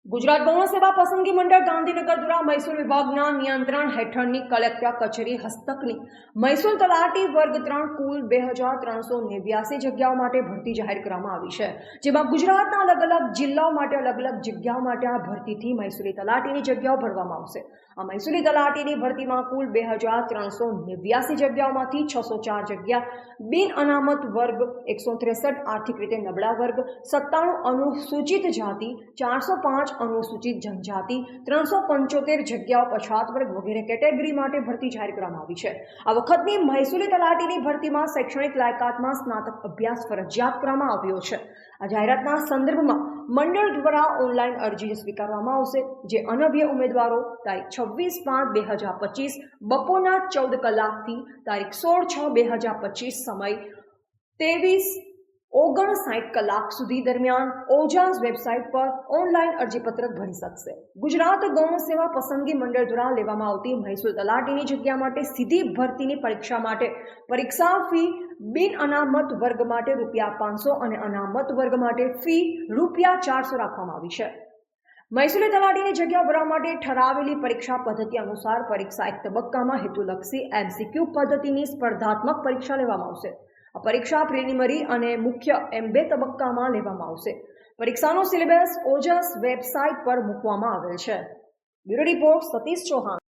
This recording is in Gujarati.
ગુજરાત ગૌણ સેવા પસંદગી મંડળ ગાંધીનગર દ્વારા મહેસૂલ વિભાગના નિયંત્રણ હેઠળની કલેક્ટર કચેરી હસ્તકની મહેસૂલ તલાટી વર્ગ 3 કુલ 2389 જગ્યાઓ માટે ભરતી જાહેર કરવામાં આવી છે, જેમાં ગુજરાતના અલગ અલગ જિલ્લાઓ માટે અલગ અલગ જગ્યાઓ માટે આ ભરતીથી મહેસૂલી તલાટીની જગ્યાઓ ભરવામાં આવશે। આ મહેસૂલી તલાટીની ભરતીમાં કુલ 2389 જગ્યાઓમાંથી 604 જગ્યા બિન અનામત વર્ગ, 163 આર્થિક રીતે નબળા વર્ગ, 97 અનુસૂચિત જાતિ, 405 અનુસૂચિત જનજાતિ, 375 જગ્યાઓ પછાત વર્ગ વગેરે કેટેગરી માટે ભરતી જાહેર કરવામાં આવી છે। આ વખતની મહેસૂલી તલાટીની ભરતીમાં શૈક્ષણિક લાયકાતમાં સ્નાતક અભ્યાસ ફરજિયાત કરવામાં આવ્યો છે। આ જાહેરાતના સંદર્ભમાં મંડળ દ્વારા ઓનલાઈન અરજી સ્વીકારવામાં આવશે, જે અનભ્ય ઉમેદવારો તારીખ 26/5/2025 બપોરના 14 કલાકથી તારીખ 16/6/2025 સમય 23:59 કલાક સુધી દરમિયાન ઓજાસ વેબસાઇટ પર ઓનલાઈન અરજીપત્રક ભરી શકશે। ગુજરાત ગૌણ સેવા પસંદગી મંડળ દ્વારા લેવામાં આવતી મહેસૂલ તલાટીની જગ્યા માટે સીધી ભરતીની પરીક્ષા માટે પરીક્ષા ફી બિન અનામત વર્ગ માટે ₹500 અને અનામત વર્ગ માટે ફી ₹400 રાખવામાં આવી છે। મહેસૂલી તલાટીની જગ્યા ભરવા માટે ઠરાવેલી પરીક્ષા પદ્ધતિ અનુસાર પરીક્ષા એક તબક્કામાં હેતુલક્ષી MCQ પદ્ધતિની સ્પર્ધાત્મક પરીક્ષા લેવામાં આવશે। આ પરીક્ષા પ્રિલિમિનરી અને મુખ્ય એમ 2 તબક્કામાં લેવામાં આવશે। પરીક્ષાનો સિલેબસ ઓજસ વેબસાઇટ પર મૂકવામાં આવેલ છે। Bureau report Satish Chauhan.